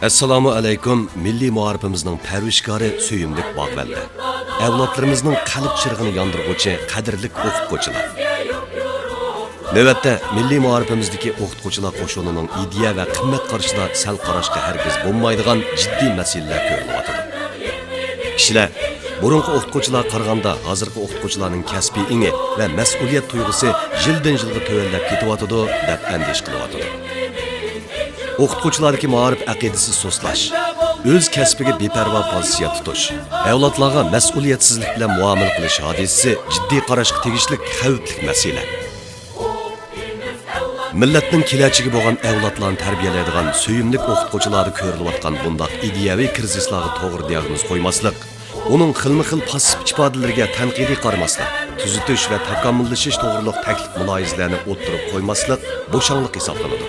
Assalomu alaykum, milliy muarifimizning parvishkori söyümlik bog'vallar. Avlodlarimizning qalb chirg'ini yondirg'uvchi qadrli o'qituvchilar. Navbatda milliy muarifimizdagi o'qituvchilar qo'shinining ideya va qimmat qarashida sal qarashga hargiz bo'lmaydigan jiddiy masalalar ko'rilyapti. Kishilar burungi o'qituvchilar qaraganda hozirgi o'qituvchilarning kasbiy ingi va mas'uliyat tuyg'usi yildan-yilga tövallab ketyapti deb andish qilyapti. O'qituvchilardagi ma'rif aqidasi so'slash, o'z kasbiga beparvo pozitsiya tutish, avlodlarga mas'uliyatsizlik bilan muomala qilish hodisasi jiddiy qarashga tegishli xavfli masala. Millatning kelajagiga bo'lgan avlodlarni tarbiyalaydigan söyümlik o'qituvchilarda ko'rilayotgan bunday ideyaviy krizislarga to'g'ri diagnoz qo'ymaslik, uning xilma-xil passiv ifodalariga tanqidiy qaramaslik, tuzitish va takomillashish to'g'riliq taklif muloyizalarni o'ttirib qo'ymaslik bo'shanlik hisoblanadi.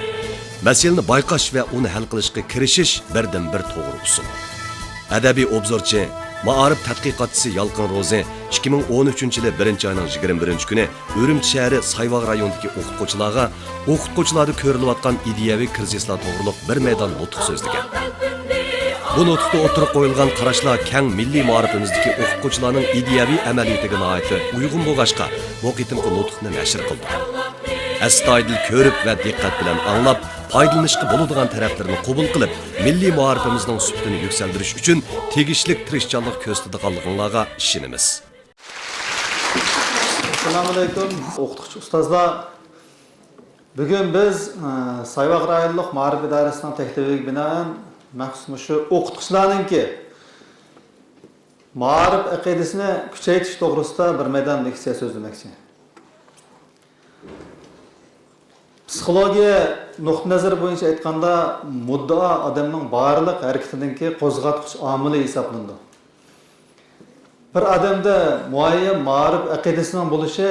Masalani bayqash va uni hal qilishga kirishish birdan-bir to'g'ri usul. Adabiy obzorchi, ma'arif tadqiqotchisi Yalqin Ro'zi 2013-yili 1-oyning 21-kuni Urumchi shahri Sayvoq rayonidagi o'qituvchilarga o'qituvchilarda ko'rilayotgan ideyaviy krizislar to'g'riliq bir maydon nutq so'zlagan. Bu nutqda o'tirib qo'yilgan qarashlar keng milliy ma'rifimizdagi o'qituvchilarning ideyaviy amaliyatiga nihoyatda uyg'un bo'lg'achqa bu qitimqi nutqni nashr qildi. Astoydil ko'rib va diqqat bilan anglab, foydalanishga bo'ladigan taraflarni qabul qilib, milliy ma'rifimizning subtini yuksaltirish uchun tegishli tirishchanlik ko'rsatganligingizga ishonamiz. Assalomu alaykum, o'qituvchi ustozlar. Bugun biz Sayvoq rayonlik ma'rif idorasining taklifiga binoan maxsus shu o'qituvchilarningki ma'rif aqidasini kuchaytirish to'g'risida bir maydon leksiya so'zlamoqchi. Psixologiya nuqtai nazari bo'yicha aytganda muddao odamning barliq harakatininki qo'zg'atqich omili hisoblanadi. Bir odamda muayyan ma'rif aqidasining bo'lishi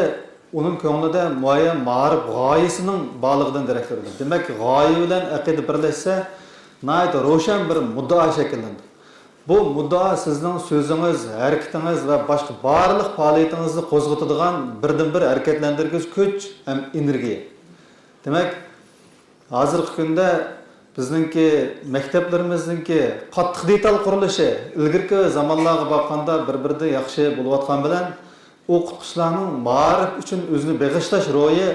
uning ko'nglida muayyan ma'rif g'oyasining borligidan darak beradi. Demak, g'oya bilan aqida birlashsa, nayt ro'shan bir muddao shakllanadi. Bu muddao sizning so'zingiz, harakatingiz va boshqa barliq faoliyatingizni qo'zg'atadigan birdan-bir harakatlantirgich kuch ham energiya. Demek, hozirgi kunda bizningki maktablarimizningki qattiq detal qurilishi ilgirki zamonlarga boqqanda bir-birida yaxshi bo'layotgan bilan o'qituvchilarning ma'rif uchun o'zini bag'ishlash ro'yi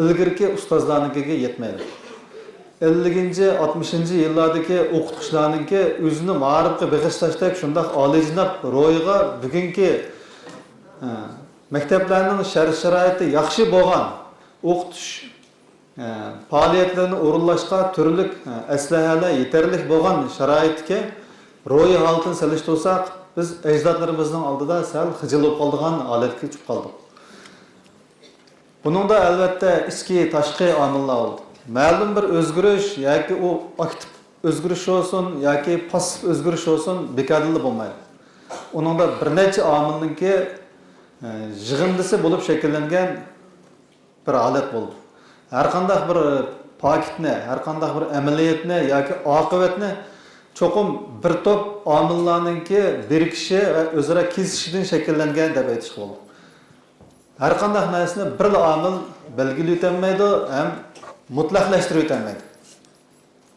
ilgirki ustozlarnikiga yetmaydi. 50-60-yillardagi o'qituvchilarningki o'zini ma'rifga bag'ishlashdak shunday oliyjanob ro'yiga bugungi maktablarning shart-sharoiti yaxshi bo'lgan o'qitish faoliyatlarni o'rinlashga turli aslahalar yetarli bo'lgan sharoitga ro'yi holatini solishtirsak, biz ajdodlarimizning oldida sal xijil bo'lib qolgan holatga tushib qoldik. Buningda albatta ichki tashqi omillar oldi. Ma'lum bir o'zgarish yoki u aktiv o'zgarish bo'lsin yoki passiv o'zgarish bo'lsin bekodili bo'lmaydi. Uningda bir necha omilninki yig'indisi bo'lib shakllangan bir holat bo'ldi. Her qanday bir paketni, her qanday bir amaliyotni yoki oqibatni cho'qim bir top omillarningki birikishi va o'zaro kesishidan shakllangan deb aytish bo'ladi. Har qanday narsani bir omil belgilab o'tolmaydi, ham mutlaqlashtirib o'tolmaydi.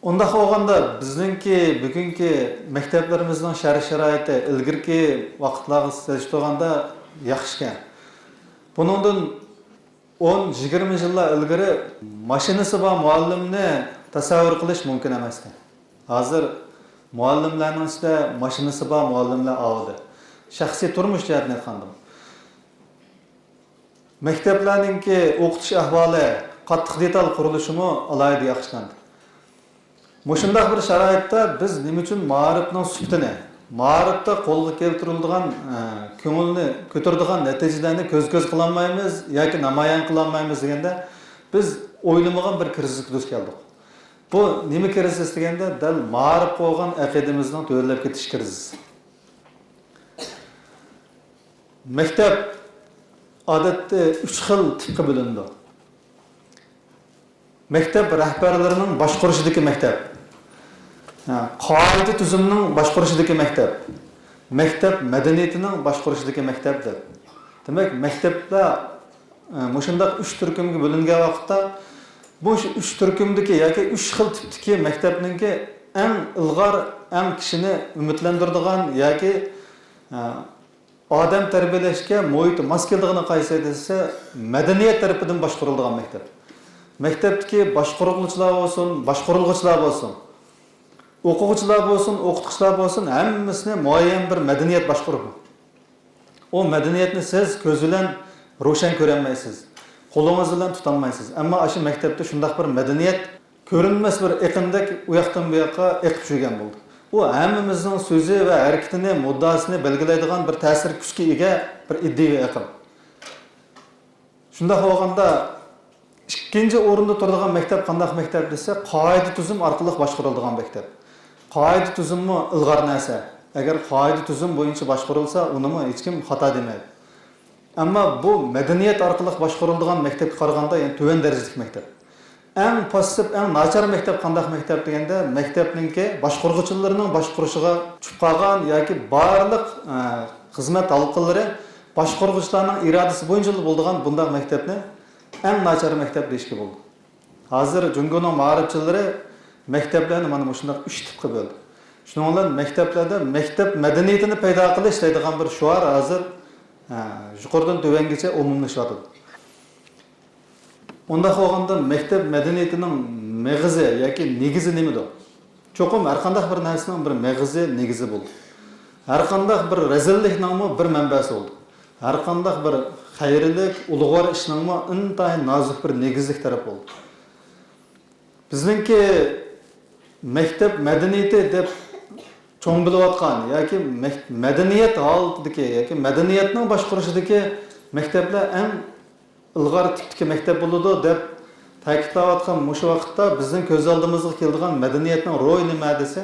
Unda bo'lganda bizningki bugungi maktablarimizning shart-sharoiti ilgirki vaqtlarga solishtirganda yaxshi. Buningdan 10-20 yillar ilgari mashinasi bor muallimni tasavvur qilish mumkin emas edi. Hozir muallimlarning ichida mashinasi bor muallimlar avdi. Shaxsiy turmush jihatdan aytganda maktablarningki o'qitish ahvoli qattiq detal qurilishimi alohida yaxshilandi. Mushundaq bir sharoitda biz nima uchun ma'rifning subtini, ma'rifda qo'lga keltiriladigan ko'ngilni ko'taradigan natijalarni ko'z-ko'z qilolmaymiz yoki namoyon qilolmaymiz deganda biz o'ylamagan bir krizisga duch keldik. Bu nima krizis deganda dal ma'rif bo'lgan aqidamizning to'g'rilab ketish krizisi. Maktab odatda 3 xil tipga bo'lindi. Maktab rahbarlarining boshqarishidagi maktab. Qoida tuzumning boshqarishidagi maktab. Maktab madaniyatining boshqarishidagi maktab deb. Demak, maktabda mushundaq 3 turkumga bo'lingan vaqtda bu 3 turkumdagi yoki 3 xil tipdagi maktabningki eng ilg'or, eng kishini umidlantiradigan yoki odam tarbiyalashga muhit mos keladigan qaysi desa, madaniyat tarafidan boshqariladigan maktab. Maktabdagi boshqaruvchilar bo'lsin, boshqariluvchilar bo'lsin, o'quvchilar bo'lsin, o'qituvchilar bo'lsin, hammasini muayyan bir madaniyat boshqarib. O madaniyatni siz ko'z bilan ro'shan ko'rolmaysiz. Qo'lingiz bilan tutolmaysiz. Ammo shu maktabda shunday bir madaniyat ko'rinmas bir iqimdek u yoqdan bu yoqqa eqib yurgan bo'ldi. U hammamizning so'zi va harakatini, muddasini belgilaydigan bir ta'sir kuchga ega bir iddiya iqim. Shunday bo'lganda ikkinchi o'rinda turadigan maktab qanday maktab desa, qoida tuzum orqali boshqariladigan maktab. Qoida tuzummi ilg'or narsa. Agar qoida tuzum bo'yicha boshqarilsa, uni hech kim xato demaydi. Ammo bu madaniyat orqali boshqariladigan maktabga qaraganda, ya'ni tuvan darajalik maktab. Eng passiv, eng nachar maktab qanday maktab deganda, maktabningki boshqaruvchilarining boshqarishiga tushib qolgan yoki barliq xizmat halqalari boshqaruvchilarning irodasi bo'yicha bo'ladigan bunday maktabni eng nachar maktab deyishga bo'ldi. Hozir Jungoning ma'rifchilari maktablarni mana shunday 3 tipga bo'ldi. Shuning bilan maktablarda maktab madaniyatini paydo qilish deydigan bir shuar hozir yuqoridan tuvangacha umumlashyapti. Unda bo'lganda maktab madaniyatining meg'izi yoki negizi nimadir? Cho'qim har qanday bir narsaning bir meg'izi, negizi bo'ldi. Har qanday bir razillikning bir manbasi bo'ldi. Har qanday bir xayrlik, ulug'vor ishning intayin nozik bir negizlik taraf bo'ldi. Bizningki maktab madaniyati deb cho'ng bilayotgan yoki madaniyat holatidagi yoki madaniyatning boshqarishidagi maktablar eng ilg'or tipdagi maktab bo'ladi deb ta'kidlayotgan o'sha vaqtda bizning ko'z oldimizga keladigan madaniyatning ro'yi nima desa,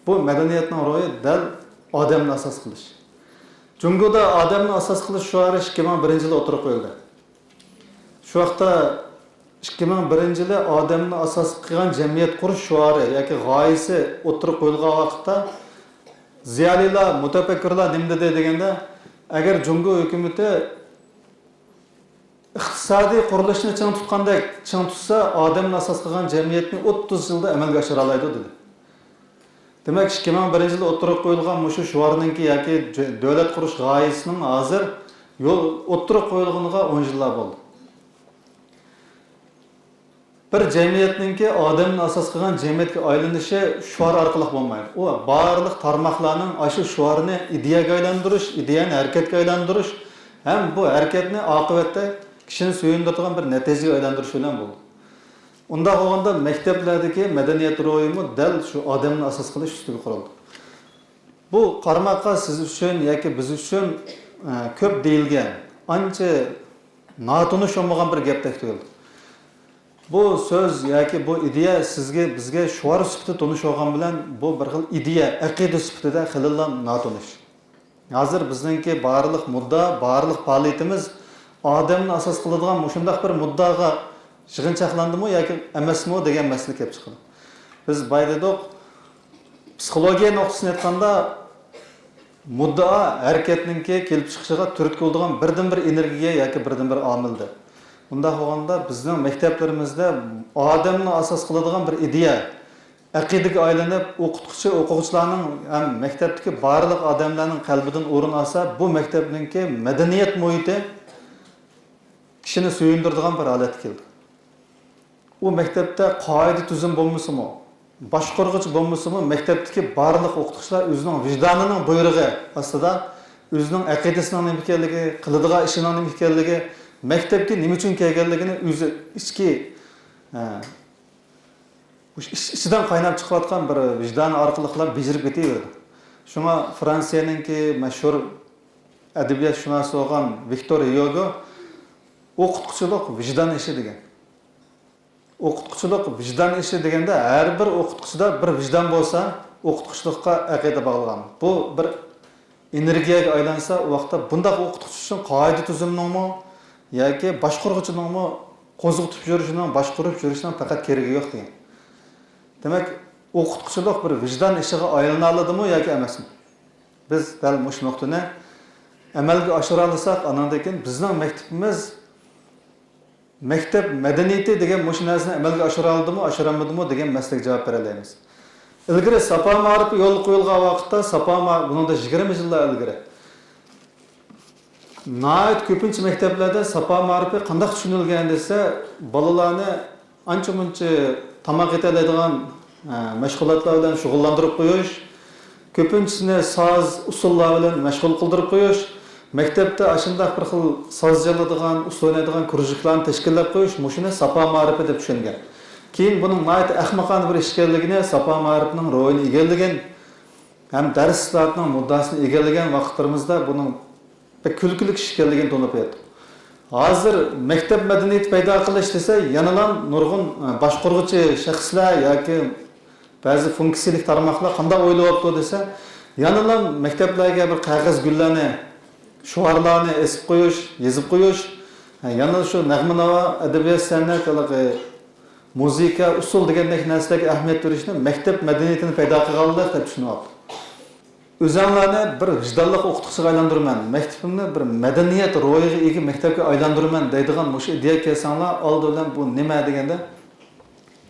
bu madaniyatning ro'yi dal odamni asos qilish. Jungoda odamni asos qilish shuari 2001-yilda o'tirib qo'yildi. Shu vaqtda 2001-yilda odamni asos qilgan jamiyat qurish shuari yoki g'oyasi o'tirib qo'yilgan vaqtda ziyolilar, mutafakkirlar nima dedi deganda, agar Jungo hukumati iqtisodiy qurilishni ching tutgandek ching tutsa, odamni asos qilgan jamiyatni 30 yilda amalga oshira oladi dedi. Demak, 2001-yilda o'tirib qo'yilgan shu shuarninki yoki davlat qurish g'oyasining hozir yo'l o'tirib qo'yilganiga 10 yillar bo'ldi. Bir jamiyatninki odamni asos qilgan jamiyatga aylanishi shuar orqali bo'lmaydi. U barliq tarmoqlarning shu shuarni ideyaga aylantirish, ideyani harakatga aylantirish ham bu harakatni oqibatda kishini suyundiradigan bir natijaga aylantirish bilan bo'ldi. Unda bo'lganda maktablardagi madaniyat ro'yimi dal shu odamni asos qilish ustiga qurildi. Bu qarmoqqa siz uchun yoki biz uchun ko'p deyilgan, ancha notunish bo'lmagan bir gapdek tuyuldi. Bu so'z yoki bu ideya sizga bizga shuar sifatida tonish olgan bilan bu bir xil ideya, aqida sifatida xillan notunish. Hozir bizningki barliq mudda, barliq faoliyatimiz odamni asos qiladigan shunday bir muddaga yig'inchaqlandimi yoki emasmi degan masala kelib chiqadi. Biz baydadoq psixologiya nuqtasini aytganda muddao harakatninki kelib chiqishiga turtki bo'ladigan birdan bir energiya yoki birdan bir omildir. Bunda bo'lganda bizning maktablarimizda odamni asos qiladigan bir ideya, aqidaga aylanib, o'qituvchi, o'quvchilarning ham maktabdagi barliq odamlarning qalbidan o'rin olsa, bu maktabninki madaniyat muhiti kishini suyundiradigan bir holat keldi. U maktabda qoida tuzum bo'lmasimi, boshqaruvchi bo'lmasimi, maktabdagi barliq o'qituvchilar o'zining vijdonining buyrug'i ostida o'zining aqidasining nima ekanligi, qiladigan ishining nima ekanligi, maktabga nima uchun kelganligini o'zi ichki ichidan qaynab chiqayotgan bir vijdon orqali bejirib ketaverdi. Shunga Fransiyaningki mashhur adabiyotshunasi bo'lgan Victor Hugo o'qituvchilik vijdon ishi degan. O'qituvchilik vijdon ishi deganda har bir o'qituvchida bir vijdon bo'lsa, o'qituvchilikqa aqida bog'lagan. Bu bir energiyaga aylansa, u vaqtda bunday o'qituvchi uchun qoida tuzumningmi yoki boshqaruvchining qo'zg'itib yurishining, boshqarib yurishining faqat keragi yo'q degan. Demak, o'qituvchilik bir vijdon ishiga aylana oladimi yoki emasmi? Biz dal mush nuqtani amalga oshira olsak, andan keyin bizning maktabimiz maktab madaniyati degan mush narsani amalga oshira oldimi, oshiramadimi degan masalaga javob bera olamiz. ilgari Sapa ma'rifi yo'l qo'yilgan vaqtda Sapa buningda 20 yillar ilgari. Nayt ko'pincha maktablarda Sapa ma'rifi qanday tushunilgan desa, bolalarni ancha-muncha tamoq etadigan mashg'ulotlar bilan shug'ullantirib qo'yish, ko'pinchisini soz usullar bilan mashg'ul qildirib qo'yish, maktabda ashunday bir xil soz chaladigan, usul o'ynaydigan kurujiklarni tashkillab qo'yish, mushuni Sapa ma'rifi deb tushungan. Keyin buning nayt ahmoqona bir ish ekanligini, Sapa ma'rifining ro'yini egallagan, ham darslarning muddasini egallagan vaqtlarimizda buning bir kulkilik ish ekanligini to'nib yetdi. Hozir maktab madaniyati paydo qilish desa, yanalam nurg'un boshqaruvchi shaxslar yoki ba'zi funksiyalik tarmoqlar qanday o'ylayapti desa, yanalam maktablarga bir qog'oz gullarni, shuarlarni esib qo'yish, yozib qo'yish, yana shu nag'ma-navo, adabiyot, san'at, muzika, usul degandek narsalarga ahamiyat berishni maktab madaniyatini paydo qilganlar deb tushunyapti. O'zimlarni bir vijdonli o'qituvchiga aylantirman, maktabimni bir madaniyat ro'yiga ega maktabga aylantirman deydigan mush ideya kelsanglar, oldindan bu nima deganda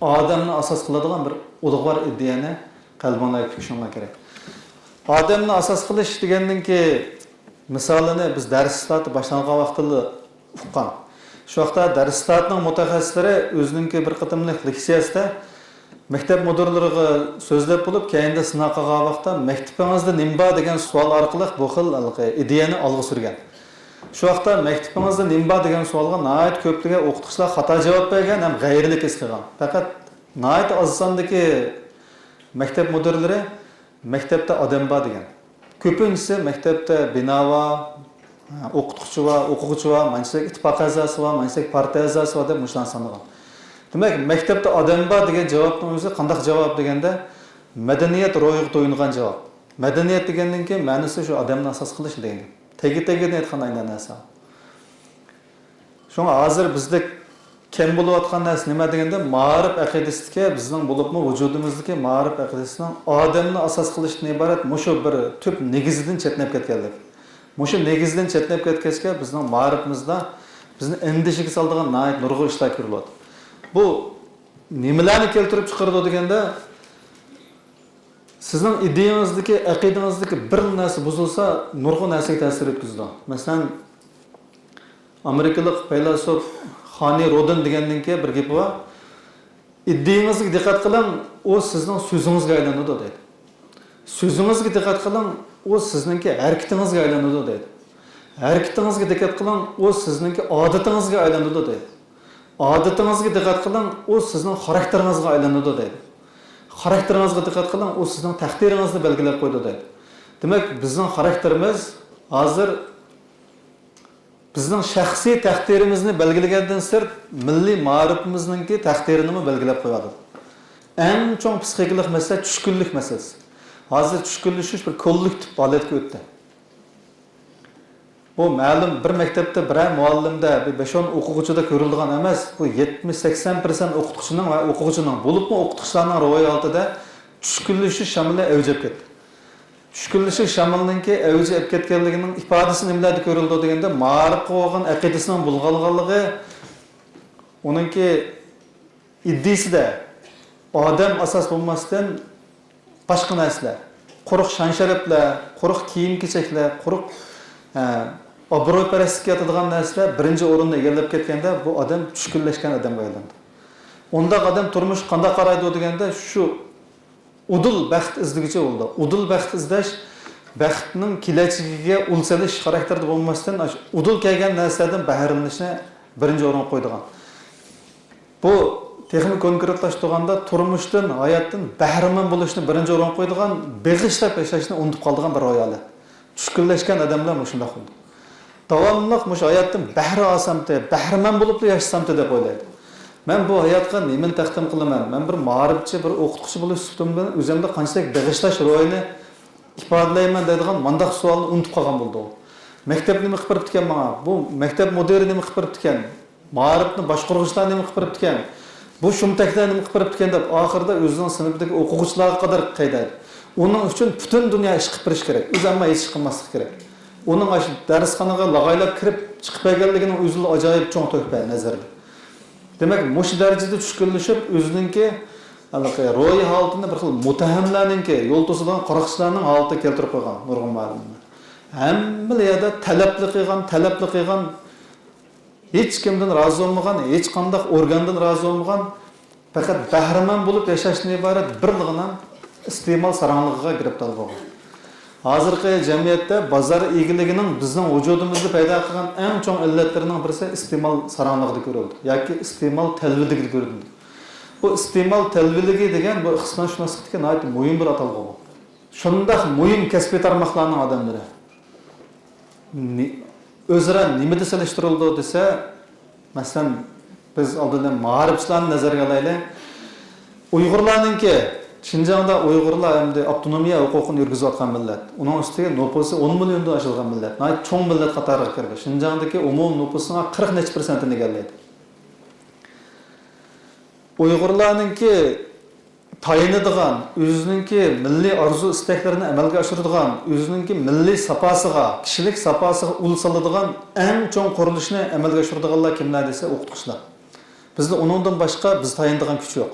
odamni asos qiladigan bir ulug'vor ideyani qalbingizga tushunmak kerak. Odamni asos qilish degandan-ki misolini biz darslarda boshlangan vaqtida uqqan. Shu vaqtda darslarning mutaxassislari o'zining bir qatimlik leksiyasida maktab mudirlariga so'zlab bo'lib, keyinda sinov qilgan vaqtda maktabingizda nima bor degan savol orqali bu xil ideyani olg'a surgan. Shu vaqtda maktabingizda nima bor degan savolga nihoyat ko'pligi o'qituvchilar xato javob bergan, ham g'ayrilik his qilgan. Faqat nihoyat oz sondagi maktab mudirlari maktabda odam bor degan. Ko'pinchisi maktabda bino va o'qituvchi va o'quvchi va manchilik ittifoq a'zosi va manchilik partiya a'zosi va deb mushlan sanagan. Demak, maktabda odam bor degan javobning o'zi qanday javob deganda madaniyat ro'yiga to'yingan javob. Madaniyat degandan keyin ma'nosi shu odamni asos qilish degan. Tegi-tegini aytgandan narsa. Shunga hozir bizda kam bo'layotgan narsa nima deganda ma'rif aqidasidagi bizning bo'libmi vujudimizdagi ma'rif aqidasining odamni asos qilishdan iborat mushu bir tub negizidan chetnab ketganlik. Mushu negizdan chetnab ketgachga bizning ma'rifimizda bizni endishiga soladigan nihoyat nurg'un ishlar ko'riladi. Bu nimalarni keltirib chiqaradi deganda sizning ideyangizdagi, aqidangizdagi bir narsa buzilsa, nurg'un narsaga ta'sir etkazadi. Masalan, Amerikalik faylasuf Xoni Rodin degandan keyin bir gapi bor. Ideyangizga diqqat qiling, u sizning so'zingizga aylanadi deydi. So'zingizga diqqat qiling, u sizningki harakatingizga aylanadi deydi. Harakatingizga diqqat qiling, u sizningki odatingizga aylanadi deydi. Odatingizga diqqat qiling, u sizning xarakteringizga aylanadi deydi. Xarakteringizga diqqat qiling, u sizning taqdiringizni belgilab qo'ydi deydi. Demak, bizning xarakterimiz hozir bizning shaxsiy taqdirimizni belgilagandan sirt milliy ma'rifimizninki taqdirini belgilab qo'yadi. Eng cho'ng psixologik masala tushkunlik masalasi. Hozir tushkunlashish bir kollektiv holatga o'tdi. Bu ma'lum bir maktabda bir muallimda, 5-10 o'quvchida ko'rilgan emas, bu 70-80% o'qituvchining va o'quvchining, bo'libmi o'qituvchilarning ro'yi altida tushkunlashish shamili avjab ketdi. Tushkunlashish shamilninki avjab ketganligining ifodasi nimalarda ko'rildi deganda, ma'rif qilgan aqidasining bulg'alganligi, uningki iddiasida odam asos bo'lmasdan boshqa narsalar, quruq shansharaflar, quruq kiyim-kechaklar, quruq obro'parastlikka yotadigan narsalar birinchi o'rinda egallab ketganda bu odam tushkunlashgan odamga aylandi. Undaq odam turmush qanday qaraydi deganda shu udul baxt izligicha bo'ldi. Udul baxt izlash baxtning kelajagiga ulsalish xarakterda bo'lmasdan udul kelgan narsadan bahramlanishni birinchi o'ringa qo'ydigan. Bu texnik konkretlashtirganda turmushdan, hayotdan bahramand bo'lishni birinchi o'ringa qo'ydigan, beg'ishlab yashashni unutib qoldigan bir ro'yali. Tushkunlashgan odamlar shunday bo'ldi. Davomli mush hayotdan bahra olsamda, bahramand bo'lib yashasamda deb o'ylaydi. Men bu hayotga nimani taqdim qilaman? Men bir ma'rifchi, bir o'qituvchi bo'lib suhbatimda o'zimda qanchalik beg'ishlash ro'yini ifodalayman deydigan mandaq savolni unutib qolgan bo'ldi. Maktab nima qilib beribdi ekan menga? Bu maktab mudiri nima qilib beribdi ekan? Ma'rifni boshqaruvchilar nima qilib beribdi ekan? Bu shumtaklar nima qilib beribdi ekan deb oxirida o'zining sinfidagi o'quvchilarga qadar qaydadi. Onun uchun butun dunyo ish qilib berish kerak. O'zi hamma ish qilmaslik kerak. Uning ash darsxonaga lag'aylab kirib chiqib kelganligining o'zida ajoyib cho'ng to'kpa nazarda. Demak, mush darajada tushkunlashib o'zininki ro'yi holatini bir xil mutahamlarninki yo'l to'sadigan qo'riqchilarning holatida keltirib qo'ygan nurg'un ma'lumotlar. Hamma yerda talabli qilgan hech kimdan rozi bo'lmagan, hech qanday organdan rozi bo'lmagan, faqat bahramand bo'lib yashashdan iborat birlig'ina iste'mol saranligiga giribdor bo'lgan. Hozirgi jamiyatda bozor egiligining bizning vujudimizda paydo qilgan eng chong illatlarining birisi iste'mol saranligida ko'rildi yoki iste'mol talviligida ko'rildi. Bu iste'mol talviligi degan bu ixtisoslashmaslikka nihoyat muhim bir atalg'i bu. Shunday muhim kasbiy tarmoqlarning odamlari o'zaro nimada solishtirildi desa, masalan, biz oldindan ma'riflarni nazarga olaylik. Uyg'urlarningki Şinjan'da Uyg'urlar hamda avtonomiya huquqini yurgizayotgan millat. Uning ustiga nupusi 10 milliondan oshirgan millat. Nihoyat cho'ng millat qatoriga kirdi. Şinjan'dagi umum nupusining 40% egallaydi. Uyg'urlarningki tayinadigan, o'zininki milliy orzu istaklarini amalga oshiradigan, o'zininki milliy sapasiga, kishilik sapasiga ul soladigan eng cho'ng qurilishni amalga oshiradiganlar kimlar desa o'qituvchilar. Bizda uningdan boshqa biz tayinadigan kuch yo'q.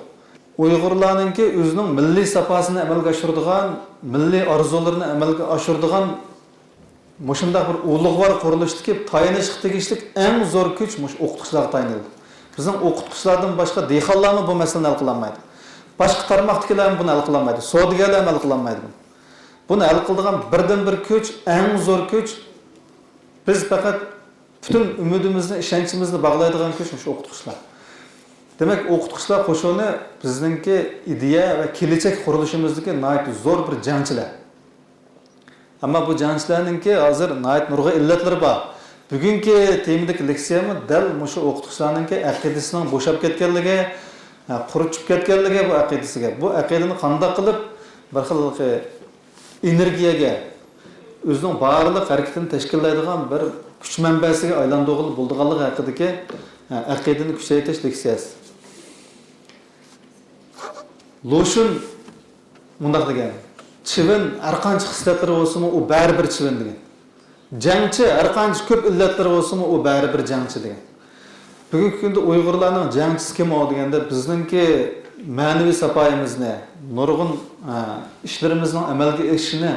Uyg'urlarningki o'zining milliy sapasini amalga oshiradigan, milliy orzularini amalga oshiradigan mushundaq bir ulug'vor qurilishdagi tayinishga tegishli eng zo'r kuch mush o'qituvchilarga tayinildi. Bizning o'qituvchilardan boshqa dehqonlarmi bu masalani hal qilolmaydi. Boshqa tarmoqdagilar buni hal qilolmaydi. Savdogarlar hal qilolmaydi. Buni hal qiladigan birdan bir kuch, eng zo'r kuch biz faqat butun umidimizni, ishonchimizni bog'laydigan kuch mush o'qituvchilar. Demek o'qituvchilar qo'shini bizningki ideya va kelajak qurilishimizdagi nihoyat zo'r bir jangchilar. Ammo bu jangchilarningki hozir nihoyat nurg'a illatlari bor. Bugungi temadagi leksiyami dal mushu o'qituvchilarningki aqidasining bo'shab ketganligi, qurichib ketganligi bu aqidasiga. Bu aqidani qanday qilib bir xil energiyaga o'zining barliq harakatini tashkillaydigan bir kuch manbasiga aylantirib bo'lganligi haqidagi aqidani kuchaytirish leksiyasi. Loşun mundaq degan. Chivin har qancha xislatlari bo'lsa-mu, u baribir chivin degan. Jangchi har qancha ko'p illatlari bo'lsa-mu, u baribir jangchi degan. Bugungi kunda Uyg'urlarning jangchisi kim o deganda bizningki ma'naviy sapoyimizni, nurg'un ishlarimizning amalga oshishini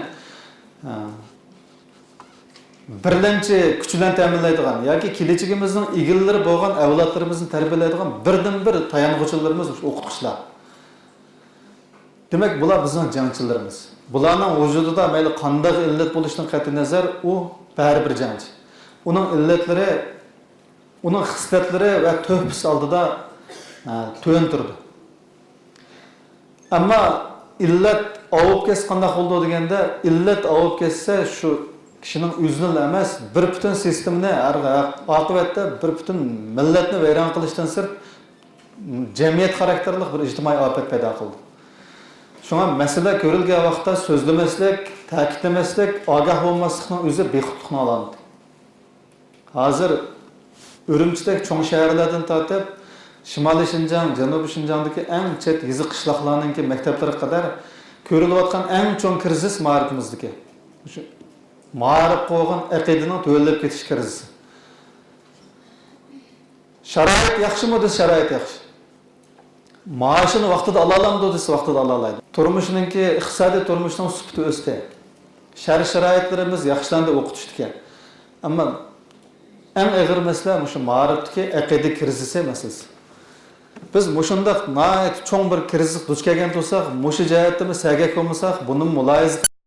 birlamchi kuch bilan ta'minlaydigan yoki kelajagimizning egillari bo'lgan avlodlarimizni tarbiyalaydigan birdan bir tayanuvchilarimiz o'qituvchilar. Demek bular bizning jangchilarimiz. Bularning vujudida mayli qanday illat bo'lishidan qat'iy nazar u baribir jangchi. Uning illatlari, uning xislatlari va tuhfasi oldida to'yin turdi. Ammo illat ovib kes qanday bo'ldi deganda, illat ovib kessa shu kishining o'zini emas, bir butun sistemni oqibatda bir butun millatni vayron qilishdan sirt jamiyat xarakterli bir ijtimoiy ofat paydo qildi. Şuna mesele görülgen vaqtda sözlemaslik, ta'kidlamaslik, agah bo'lmaslikning o'zi bexudlikni alomati. Hozir Urumchidagi cho'ng shaharlardan tortib, Shimoliy Shinjang, Janubiy Shinjongdagi eng chet yizi qishloqlarning maktablariga qadar ko'rilayotgan eng cho'ng krizis ma'rifimizdagi. Shu ma'rif qo'ygan aqidaning to'lib ketish krizisi. Sharoit yaxshimi desa sharoit yaxshi. Maaşını vaqtida ala olamdi desa vaqtida ala oladi. Turmushininki iqtisodiy turmushning sifati o'sdi. Sharoitlarimiz yaxshilandi o'qitishga. Ammo eng og'ir masala shu ma'rifdagi aqida krizisi masalasi. Biz mushundaq nihoyat cho'ng bir krizis duch kelgan bo'lsak, mushu jihatda sagak bo'lmasak, buni muloyiza